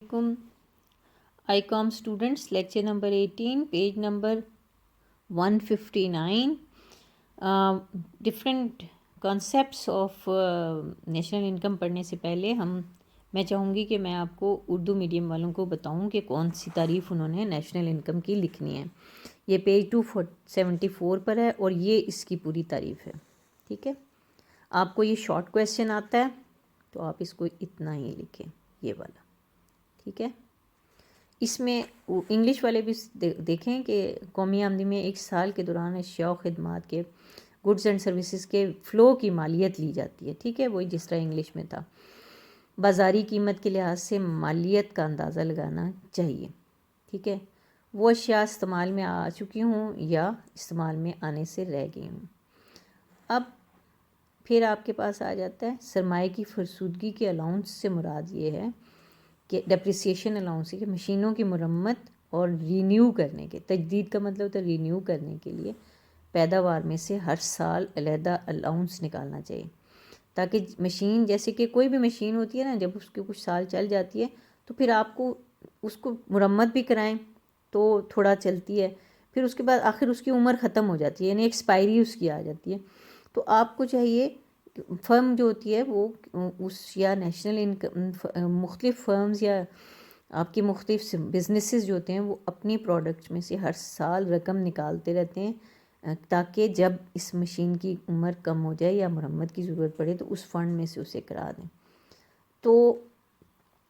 Alaikum. ICOM students, lecture number 18, page number 159. Different concepts of national income پڑھنے سے پہلے میں چاہوں گی کہ میں آپ کو اردو میڈیم والوں کو بتاؤں کہ کون سی تعریف انہوں نے نیشنل انکم کی لکھنی ہے. یہ پیج 274 پر ہے اور یہ اس کی پوری تعریف ہے. ٹھیک ہے، آپ کو یہ شارٹ کویسچن آتا ہے تو آپ اس کو اتنا ہی لکھیں، یہ والا. ٹھیک ہے، اس میں انگلش والے بھی دیکھیں کہ قومی آمدنی میں ایک سال کے دوران اشیاء و خدمات کے گڈز اینڈ سروسز کے فلو کی مالیت لی جاتی ہے. ٹھیک ہے، وہی جس طرح انگلش میں تھا. بازاری قیمت کے لحاظ سے مالیت کا اندازہ لگانا چاہیے. ٹھیک ہے، وہ اشیاء استعمال میں آ چکی ہوں یا استعمال میں آنے سے رہ گئی ہوں. اب پھر آپ کے پاس آ جاتا ہے سرمایہ کی فرسودگی کے الاؤنس سے مراد یہ ہے کہ ڈیپریسیشن الاؤنس کہ مشینوں کی مرمت اور رینیو کرنے کے، تجدید کا مطلب ہوتا ہے رینیو کرنے کے لیے پیداوار میں سے ہر سال علیحدہ الاؤنس نکالنا چاہیے، تاکہ مشین جیسے کہ کوئی بھی مشین ہوتی ہے نا، جب اس کے کچھ سال چل جاتی ہے تو پھر آپ کو اس کو مرمت بھی کرائیں تو تھوڑا چلتی ہے، پھر اس کے بعد آخر اس کی عمر ختم ہو جاتی ہے، یعنی ایکسپائری اس کی آ جاتی ہے. تو آپ کو چاہیے فرم جو ہوتی ہے وہ اس یا نیشنل انکم مختلف فرمز یا آپ کی مختلف بزنسز جو ہوتے ہیں وہ اپنی پروڈکٹس میں سے ہر سال رقم نکالتے رہتے ہیں تاکہ جب اس مشین کی عمر کم ہو جائے یا مرمت کی ضرورت پڑے تو اس فنڈ میں سے اسے کرا دیں. تو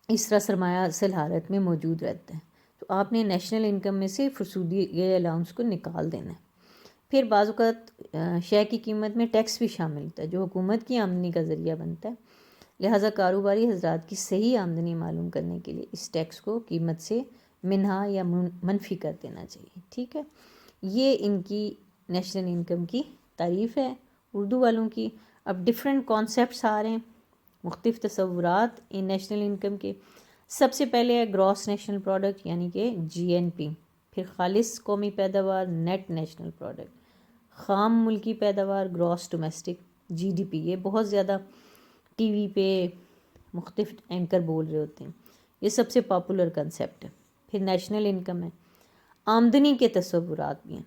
اس طرح سرمایہ اصل حالت میں موجود رہتا ہے. تو آپ نے نیشنل انکم میں سے فرسودگی الاؤنس کو نکال دینا ہے. پھر بعض اوقات شے کی قیمت میں ٹیکس بھی شامل ہوتا ہے جو حکومت کی آمدنی کا ذریعہ بنتا ہے. لہٰذا کاروباری حضرات کی صحیح آمدنی معلوم کرنے کے لیے اس ٹیکس کو قیمت سے منہا یا منفی کر دینا چاہیے. ٹھیک ہے، یہ ان کی نیشنل انکم کی تعریف ہے اردو والوں کی. اب ڈفرینٹ کانسیپٹس آ رہے ہیں، مختلف تصورات ان نیشنل انکم کے. سب سے پہلے ہے گراس نیشنل پروڈکٹ یعنی کہ GNP، پھر خالص قومی پیداوار نیٹ نیشنل پروڈکٹ، خام ملکی پیداوار گراس ڈومیسٹک GDP. یہ بہت زیادہ ٹی وی پہ مختلف اینکر بول رہے ہوتے ہیں، یہ سب سے پاپولر کنسیپٹ ہے. پھر نیشنل انکم ہے، آمدنی کے تصورات بھی ہیں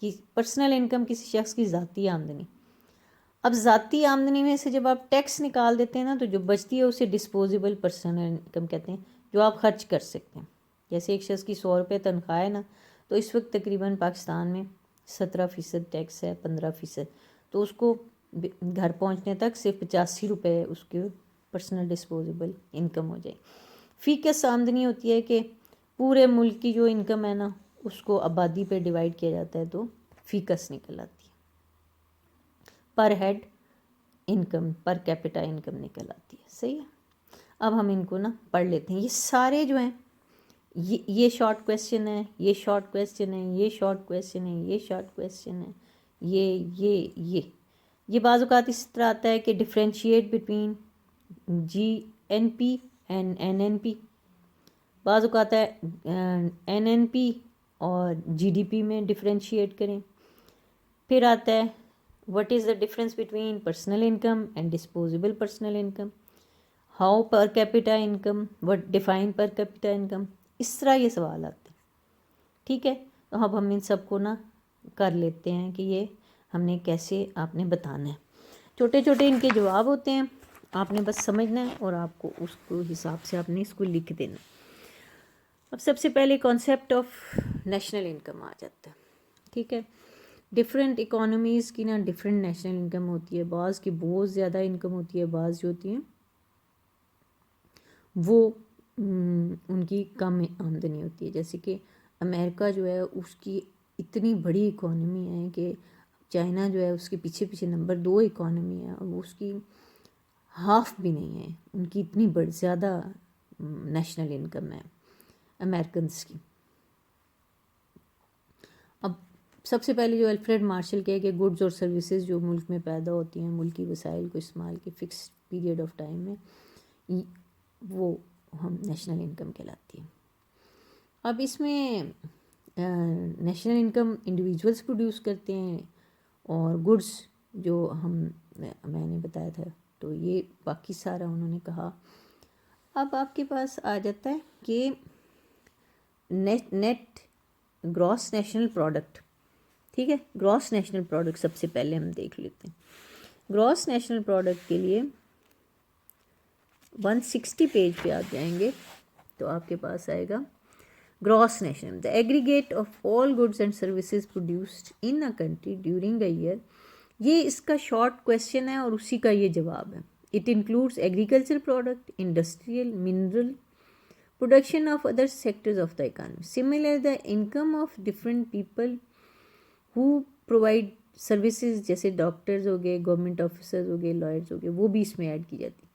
کہ پرسنل انکم کسی شخص کی ذاتی آمدنی. اب ذاتی آمدنی میں سے جب آپ ٹیکس نکال دیتے ہیں نا تو جو بچتی ہے اسے ڈسپوزیبل پرسنل انکم کہتے ہیں، جو آپ خرچ کر سکتے ہیں. جیسے ایک شخص کی 100 روپے تنخواہ ہے نا، تو اس وقت تقریباً پاکستان میں 17% ٹیکس ہے، 15%. تو اس کو گھر پہنچنے تک صرف 85 روپے اس کے پرسنل ڈسپوزیبل انکم ہو جائے. فی کس آمدنی ہوتی ہے کہ پورے ملک کی جو انکم ہے نا اس کو آبادی پہ ڈیوائڈ کیا جاتا ہے تو فی کس نکل آتی ہے. Per head income, per capita income نکل آتی ہے. صحیح ہے، اب ہم ان کو نا پڑھ لیتے ہیں. یہ سارے جو ہیں یہ شارٹ کویسچن ہے، یہ شارٹ کویسچن ہے، یہ شارٹ کویسچن ہے، یہ شارٹ کویسچن ہے، یہ بعض اوقات اس طرح آتا ہے کہ differentiate between GNP and NNP. بعض اوقات ہے NNP اور GDP میں ڈفرینشیٹ کریں. پھر آتا ہے what is the difference between personal income and disposable personal income, how per capita income, what define per capita income. اس طرح یہ سوال آتے ہیں. ٹھیک ہے، تو اب ہم ان سب کو نا کر لیتے ہیں کہ یہ ہم نے کیسے آپ نے بتانا ہے. چھوٹے چھوٹے ان کے جواب ہوتے ہیں، آپ نے بس سمجھنا ہے اور آپ کو اس کو حساب سے آپ نے اس کو لکھ دینا. اب سب سے پہلے کانسیپٹ آف نیشنل انکم آ جاتا ہے. ٹھیک ہے، ڈفرینٹ اکانومیز کی نا ڈفرینٹ نیشنل انکم ہوتی ہے. بعض کی بہت زیادہ انکم ہوتی ہے، بعض جو ہوتی ہیں وہ ان کی کم آمدنی ہوتی ہے. جیسے کہ امریکہ جو ہے اس کی اتنی بڑی اکانومی ہے کہ چائنا جو ہے اس کے پیچھے نمبر 2 اکانومی ہے اور اس کی ہاف بھی نہیں ہے، ان کی اتنی بڑی زیادہ نیشنل انکم ہے امریکنس کی. اب سب سے پہلے جو الفریڈ مارشل کہے کہ گڈز اور سروسز جو ملک میں پیدا ہوتی ہیں ملکی وسائل کو استعمال کے فکس پیریڈ آف ٹائم میں، وہ ہم نیشنل انکم کہلاتی ہے. اب اس میں نیشنل انکم انڈیویجولس پروڈیوس کرتے ہیں اور گڈز جو میں نے بتایا تھا تو یہ باقی سارا انہوں نے کہا اب آپ کے پاس آ جاتا ہے کہ نیٹ گراس نیشنل پروڈکٹ. ٹھیک ہے, گراس نیشنل پروڈکٹ سب سے پہلے ہم دیکھ لیتے ہیں. گراس نیشنل پروڈکٹ کے لیے 160 پیج پہ آپ جائیں گے تو آپ کے پاس آئے گا gross national, the aggregate of all goods and services produced in a country during a year. یہ اس کا شارٹ کویشچن ہے اور اسی کا یہ جواب ہے. It includes agriculture product, industrial, mineral production of other sectors of the economy. Similar, the income of different people who provide services جیسے ڈاکٹرز ہو گئے, گورنمنٹ آفیسرز ہو گئے, لائرز ہو گئے, وہ بھی اس میں ایڈ کی جاتی.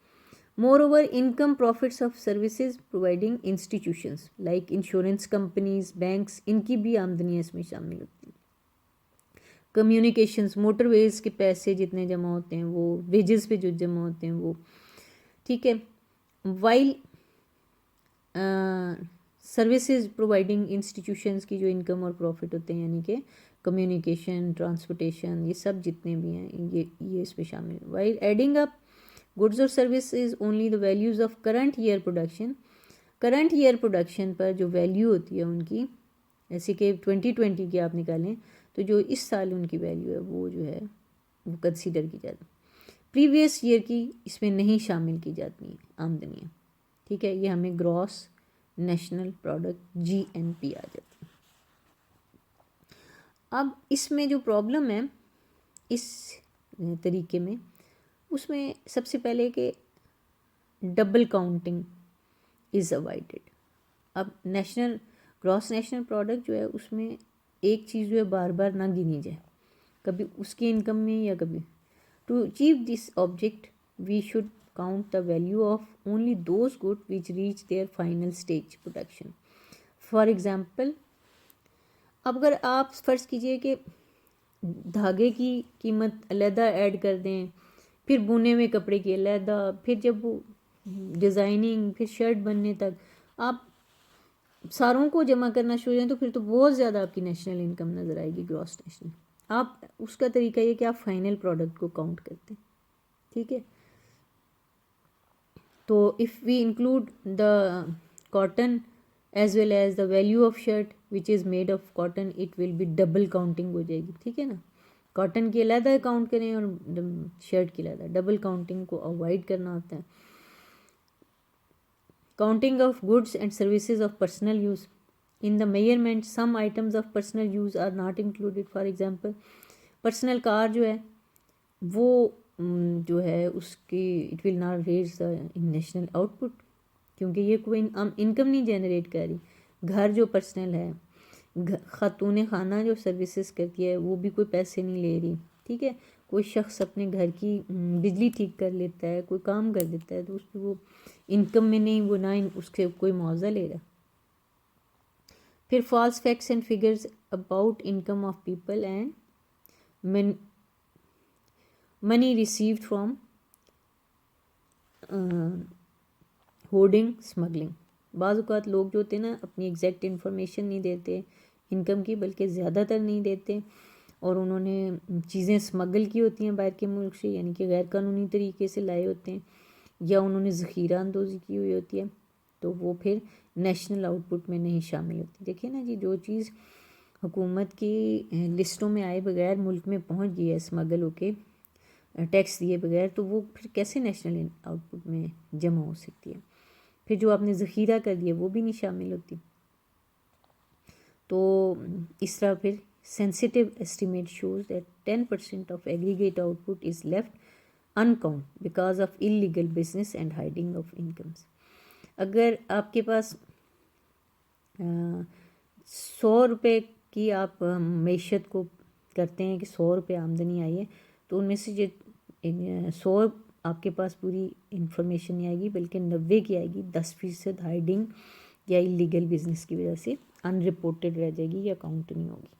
Moreover income profits of services providing institutions like insurance companies, banks, ان کی بھی آمدنیاں اس میں شامل ہوتی ہیں. کمیونیکیشنز, موٹر ویز کے پیسے جتنے جمع ہوتے ہیں وہ, ویجز پہ جو جمع ہوتے ہیں وہ. ٹھیک ہے, وائل سروسز پرووائڈنگ انسٹیٹیوشنس کی جو انکم اور پروفٹ ہوتے ہیں, یعنی کہ کمیونیکیشن, ٹرانسپورٹیشن, یہ سب جتنے بھی ہیں یہ اس میں شامل ہیں. وائل ایڈنگ اپ گڈز اور services only the values of current year production. Current year production پر جو ویلیو ہوتی ہے ان کی, جیسے کہ 2020 کی آپ نکالیں تو جو اس سال ان کی ویلیو ہے وہ جو ہے وہ کنسیڈر کی جاتی. پریویس ایئر کی اس میں نہیں شامل کی جاتی ہیں آمدنیاں. ٹھیک ہے, یہ ہمیں گراس نیشنل پروڈکٹ جی این پی آ جاتی ہے. اب اس میں جو پرابلم ہے اس طریقے میں, اس میں سب سے پہلے کہ ڈبل کاؤنٹنگ از اوائڈڈ. اب گراس نیشنل پروڈکٹ جو ہے اس میں ایک چیز جو ہے بار بار نہ گنی جائے, کبھی اس کی انکم میں یا کبھی. To achieve this object we should count the value of only those goods which reach their final stage production. For example, اب اگر آپ فرض کیجئے کہ دھاگے کی قیمت علیحدہ ایڈ کر دیں, پھر بنے ہوئے کپڑے کی علیحدہ, پھر جب وہ ڈیزائننگ, پھر شرٹ بننے تک آپ ساروں کو جمع کرنا شروع کریں تو پھر تو بہت زیادہ آپ کی نیشنل انکم نظر آئے گی, گراس نیشنل. آپ اس کا طریقہ یہ کہ آپ فائنل پروڈکٹ کو کاؤنٹ کرتے ہیں. ٹھیک ہے, تو if we include the cotton as well as the value of shirt which is made of cotton, it will be double counting ہو جائے گی. ٹھیک ہے نا, کاٹن کی علیحدہ کاؤنٹ کریں اور شرٹ کی علیحدہ, ڈبل کاؤنٹنگ کو اوائڈ کرنا ہوتا ہے. Counting of goods and services of personal use. In the measurement some items of personal use are not included. For example personal car جو ہے وہ جو ہے اس کی it will not raise the national output, کیونکہ یہ کوئی انکم نہیں جنریٹ کر رہی. گھر جو پرسنل ہے, خاتون خانہ جو سروسز کرتی ہے وہ بھی کوئی پیسے نہیں لے رہی. ٹھیک ہے, کوئی شخص اپنے گھر کی بجلی ٹھیک کر لیتا ہے, کوئی کام کر دیتا ہے, تو اس کی وہ انکم میں نہیں, وہ نہ اس کے کوئی معاوضہ لے رہا. پھر false facts and figures about income of people and money received from hoarding smuggling. بعض اوقات لوگ جو ہوتے ہیں نا اپنی ایگزیکٹ انفارمیشن نہیں دیتے انکم کی, بلکہ زیادہ تر نہیں دیتے, اور انہوں نے چیزیں اسمگل کی ہوتی ہیں باہر کے ملک سے, یعنی کہ غیر قانونی طریقے سے لائے ہوتے ہیں, یا انہوں نے ذخیرہ اندوزی کی ہوئی ہوتی ہے, تو وہ پھر نیشنل آؤٹ پٹ میں نہیں شامل ہوتی. دیکھیں نا جی, جو چیز حکومت کی لسٹوں میں آئے بغیر ملک میں پہنچ گئی ہے اسمگل ہو کے, ٹیکس دیے بغیر, تو وہ پھر کیسے نیشنل آؤٹ پٹ میں جمع ہو سکتی ہے. پھر جو آپ نے ذخیرہ کر دیا وہ بھی نہیں شامل ہوتی. تو اس طرح پھر sensitive estimate shows that 10% of aggregate output is left unaccounted because of illegal business and hiding of incomes. اگر آپ کے پاس 100 روپے کی آپ معیشت کو کرتے ہیں کہ 100 روپے آمدنی آئی ہے, تو ان میں سے جو 100 آپ کے پاس پوری انفارمیشن نہیں آئے گی, بلکہ 90 کی آئے گی. 10% ہائڈنگ یا انلیگل بزنس کی وجہ سے ان رپورٹڈ رہ جائے گی یا کاؤنٹ نہیں ہوگی.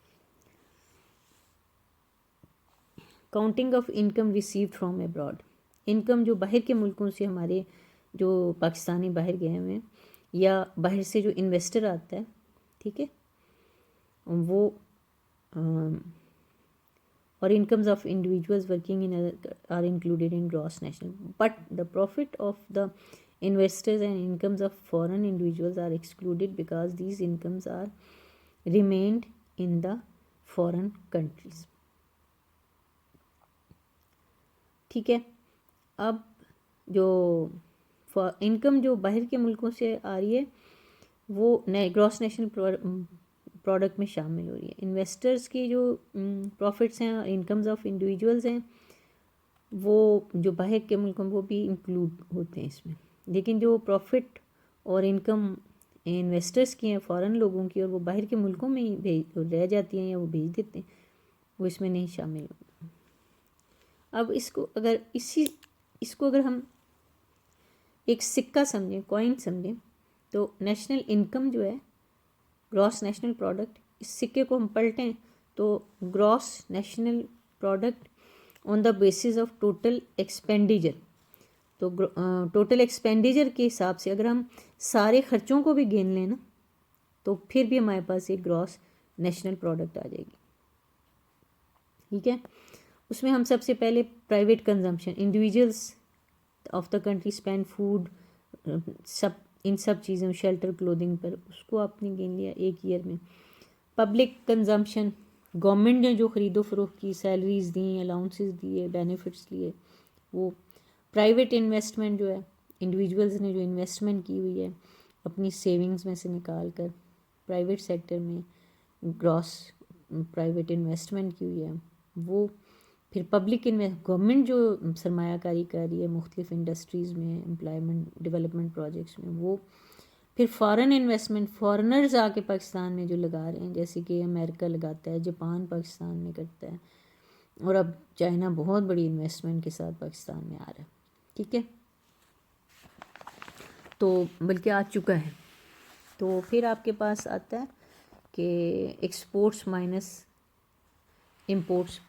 Counting of income received from abroad. Income جو باہر کے ملکوں سے ہمارے جو پاکستانی باہر گئے ہوئے ہیں, یا باہر سے جو انویسٹر آتا ہے, ٹھیک ہے, وہ اور incomes of individuals working in are included in gross national, but the profit of the Investors and incomes of foreign individuals are excluded because these incomes are remained in the foreign countries. ٹھیک ہے. اب جو income جو باہر کے ملکوں سے آ رہی ہے وہ گراس نیشنل پروڈکٹ میں شامل ہو رہی ہے. انویسٹرز کی جو پروفٹس ہیں اور انکمز آف انڈیویجولز ہیں وہ جو باہر کے ملکوں وہ بھی انکلوڈ ہوتے ہیں اس میں. لیکن جو پروفٹ اور انکم انویسٹرز کی ہیں فارن لوگوں کی اور وہ باہر کے ملکوں میں ہی رہ جاتی ہیں یا وہ بھیج دیتے ہیں وہ اس میں نہیں شامل ہوتے. اب اس کو اگر ہم ایک سکہ سمجھیں, کوائن سمجھیں, تو نیشنل انکم جو ہے گراس نیشنل پروڈکٹ, اس سکے کو ہم پلٹیں تو gross national product on the basis of total expenditure. تو ٹوٹل ایکسپینڈیچر کے حساب سے اگر ہم سارے خرچوں کو بھی گن لیں نا تو پھر بھی ہمارے پاس ایک گراس نیشنل پروڈکٹ آ جائے گی. ٹھیک ہے. اس میں ہم سب سے پہلے private consumption, individuals of the country spend food, ان سب چیزوں, شیلٹر, کلودنگ پر, اس کو آپ نے گن لیا ایک ایئر میں. پبلک کنزمپشن, گورنمنٹ نے جو خرید و فروخت کی, سیلریز دیں, الاؤنسز دیے, بینیفٹس لیے وہ. پرائیویٹ انویسٹمنٹ جو ہے انڈیویجولز نے جو انویسٹمنٹ کی ہوئی ہے اپنی سیونگز میں سے نکال کر پرائیویٹ سیکٹر میں گراس پرائیویٹ انویسٹمنٹ کی ہوئی ہے وہ. پھر پبلک گورنمنٹ جو سرمایہ کاری کر رہی ہے مختلف انڈسٹریز میں, امپلائمنٹ ڈیولپمنٹ پروجیکٹس میں وہ. پھر فارن انویسٹمنٹ, فارنرز آ کے پاکستان میں جو لگا رہے ہیں, جیسے کہ امریکہ لگاتا ہے, جاپان پاکستان میں کرتا ہے, اور اب چائنا بہت بڑی انویسٹمنٹ کے ساتھ پاکستان میں آ رہا ہے. ٹھیک ہے, تو بلکہ آ چکا ہے. تو پھر آپ کے پاس آتا ہے کہ ایکسپورٹس مائنس امپورٹس.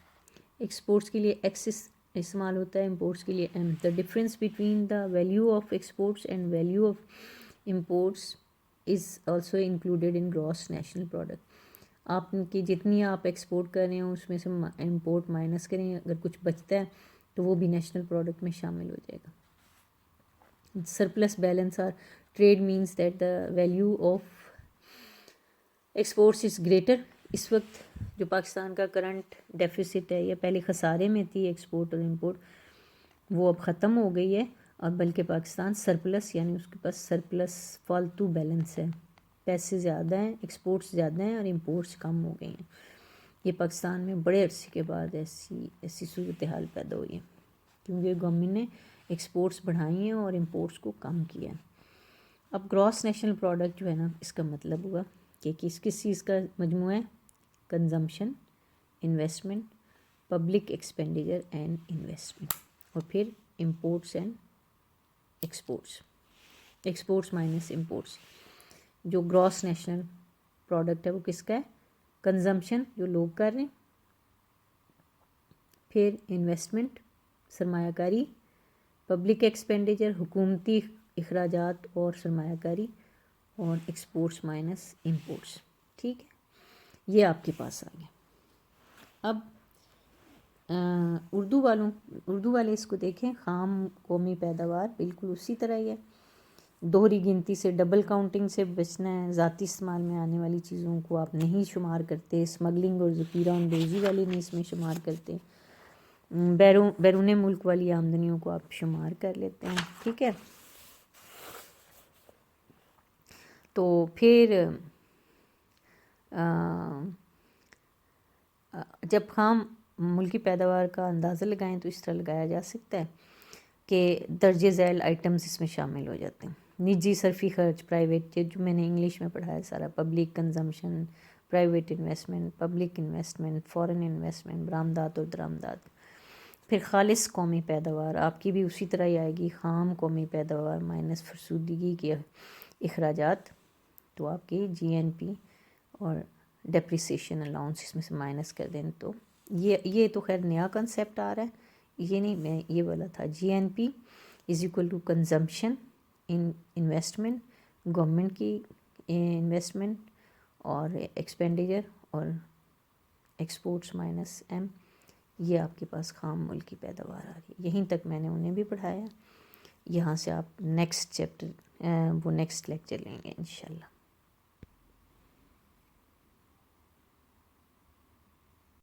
ایکسپورٹس کے لیے ایکسس استعمال ہوتا ہے, امپورٹس کے لیے M. The difference between the value of exports and value of imports is also included in gross national product. آپ کی جتنی آپ ایکسپورٹ کر رہے ہوں اس میں سے امپورٹ مائنس کریں, اگر کچھ بچتا ہے تو وہ بھی نیشنل پروڈکٹ میں شامل ہو جائے گا. Surplus balance or trade means that the value of exports is greater. اس وقت جو پاکستان کا کرنٹ ڈیفیسٹ ہے یا پہلے خسارے میں تھی ایکسپورٹ اور امپورٹ, وہ اب ختم ہو گئی ہے, اور بلکہ پاکستان سرپلس یعنی اس کے پاس سرپلس فالتو بیلنس ہے, پیسے زیادہ ہیں, ایکسپورٹس زیادہ ہیں اور امپورٹس کم ہو گئی ہیں. یہ پاکستان میں بڑے عرصے کے بعد ایسی صورتحال پیدا ہوئی ہے کیونکہ گورنمنٹ نے ایکسپورٹس بڑھائی ہیں اور امپورٹس کو کم کیا ہے. اب گراس نیشنل پروڈکٹ جو ہے نا, اس کا مطلب ہوا کہ کس چیز کا مجموعہ ہے, consumption, investment, public expenditure and investment, اور پھر imports and exports. Exports minus imports. جو گراس نیشنل پروڈکٹ ہے وہ کس کا ہے, کنزمپشن جو لوگ کر رہے ہیں, پھر انویسٹمنٹ سرمایہ کاری, پبلک ایکسپینڈیچر حکومتی اخراجات اور سرمایہ کاری, اور ایکسپورٹس مائنس امپورٹس. ٹھیک ہے, یہ آپ کے پاس آ گیا. اب اردو والے اس کو دیکھیں, خام قومی پیداوار بالکل اسی طرح ہی ہے. دوہری گنتی سے, ڈبل کاؤنٹنگ سے بچنا ہے, ذاتی استعمال میں آنے والی چیزوں کو آپ نہیں شمار کرتے, اسمگلنگ اور ذخیرہ اندوزی والی نہیں اس میں شمار کرتے, بیرون ملک والی آمدنیوں کو آپ شمار کر لیتے ہیں. ٹھیک ہے. تو پھر جب خام ملکی پیداوار کا اندازہ لگائیں تو اس طرح لگایا جا سکتا ہے کہ درجہ ذیل آئٹمز اس میں شامل ہو جاتے ہیں. نجی صرفی خرچ, پرائیویٹ, جو میں نے انگلش میں پڑھا ہے سارا, public consumption, private investment, public investment, foreign investment, برآمدات اور درآمدات. پھر خالص قومی پیداوار آپ کی بھی اسی طرح ہی آئے گی, خام قومی پیداوار مائنس فرسودگی کے اخراجات, تو آپ کی جی این پی اور ڈیپریسیشن الاؤنس اس میں سے مائنس کر دیں. تو یہ تو خیر نیا کنسیپٹ آ رہا ہے, یہ نہیں, میں یہ والا تھا, G N P is equal to consumption in investment, government کی انویسٹمنٹ اور ایکسپینڈیچر, اور ایکسپورٹس مائنس ایم. یہ آپ کے پاس خام ملکی پیداوار آ رہی ہے. یہیں تک میں نے انہیں بھی پڑھایا. یہاں سے آپ نیکسٹ چیپٹر وہ نیکسٹ لیکچر لیں گے انشاءاللہ.